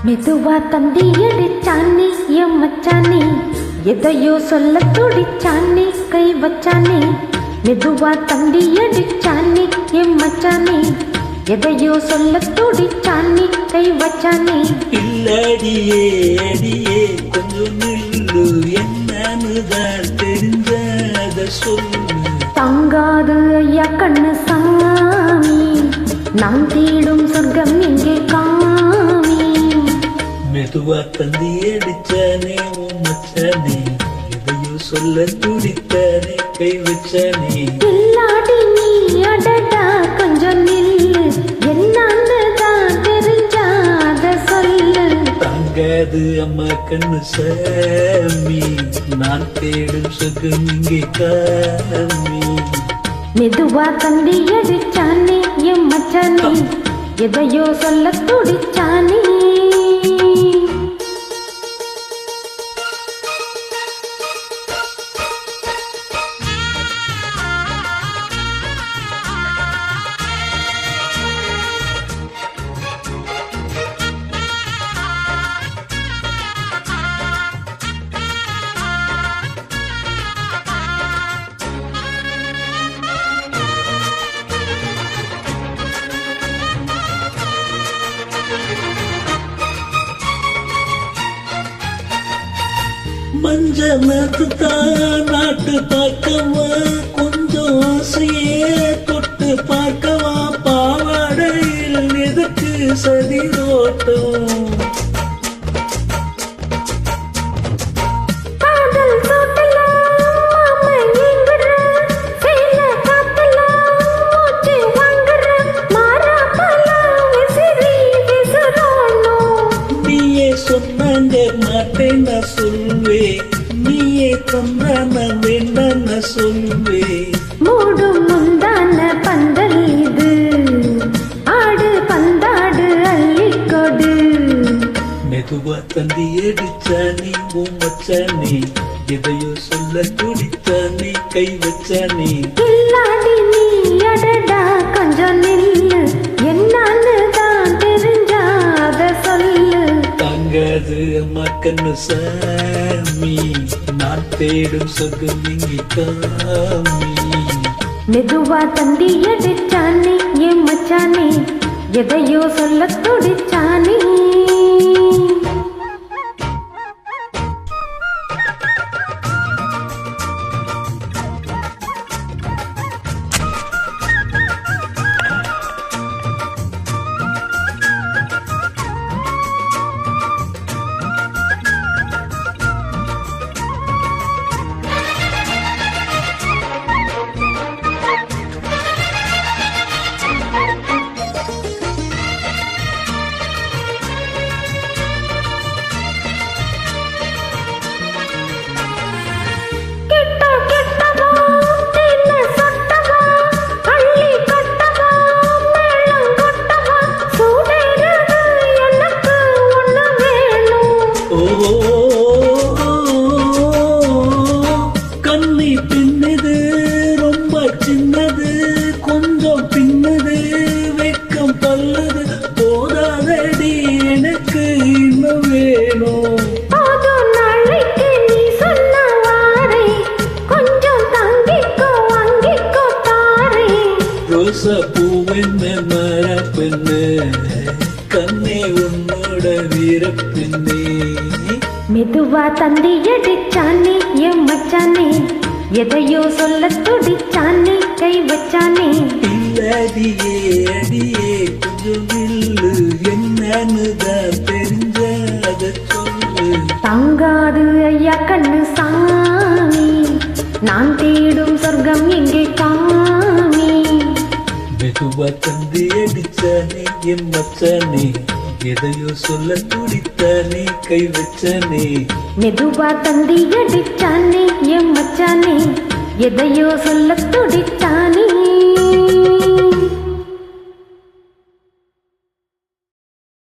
மெதுவா தந்தி அடிச்சானே என் மச்சானே, எதையோ சொல்ல துடிச்சானே கை வச்சானே. மெதுவா தந்தி அடிச்சானே என் மச்சானே, எதையோ சொல்ல துடிச்சானே கை வச்சானே. இல்லடியே அடியே கொஞ்சம் நில்லு, என்னன்னுதான் தெரிஞ்சத சொல்லு. தங்காது ஐயா கண்ணு சாமி, நான் தேடும் சொர்க்கம் எங்கே காமி. மெதுவா தந்தி அடிச்சானே உன் மச்சானே, எதையோ சொல்ல துடித்தானே கை வச்சானே. இல்லாடி நீ அடடா கொஞ்சம் நில்லு, என்னன்னு தான் தெரிஞ்சாத சொல்லு. தங்காது அம்மா கண்ணு சாமி, நான் தேடும் சுகம் இங்கே காமி. மெதுவா தந்தி அடிச்சானே என் மச்சானே, எதையோ சொல்ல துடிச்சானே. மஞ்ச மரத்துத்தான் நாட்டு பார்க்கவா, கொஞ்சம் ஆசையே தொட்டு பார்க்கவா. பாவாடையில் எதுக்கு சதி ஓட்டம்? சொன்னாங்க மாட்டேன் நான் சொல்வேன், நீயே சொன்ன நான் வேண்டாம் நான் சொல்வேன். மூடும் முந்தான பந்தல் இது, ஆடு பந்தாடு அள்ளிக்கொடு. மெதுவா தந்தி அடிச்சானே உன் மச்சானே, எதையோ சொல்ல துடித்தானே கை வச்சானே. இல்லாடி நீ அடடா கொஞ்சம் நில்லு, என்னன்னு தான் தெரிஞ்சாத சொல்லு. தங்காது அம்மா கண்ணு சாமி, நான் தேடும் சொர்க்கம் இங்கே காமி. மெதுவா தந்தி அடிச்சானே என் மச்சானே, எதையோ சொல்ல துடிச்சானே. கண்ணி பின்னது ரொம்ப சின்னது, கொஞ்சம் பின்னது வெக்கம் பல்லது. போதாதடி எனக்கு இன்னும் வேணும். ரோசா பூவென்ன மரப்பெண்ணு, கண்ணே உன்னோட வீரப்பெண்ணே. மெதுவா தந்தி அடிச்சானே என் மச்சானே, எதையோ சொல்ல துடிச்சானே கை வச்சானே. இல்லடியே அடியே கொஞ்சம் நில்லு, என்னன்னுதான் தெரிஞ்சாத சொல்லு. தங்காது ஐயா கண்ணு சாமி, நான் தேடும் சொர்க்கம் எங்கே காமி. மெதுவா தந்தி அடிச்சானே என் மச்சானே, எதையோ சொல்ல துடித்தானே கை வச்சானே. மெதுவா தந்தி அடிச்சானே என் மச்சானே, எதையோ சொல்ல துடிச்சானே.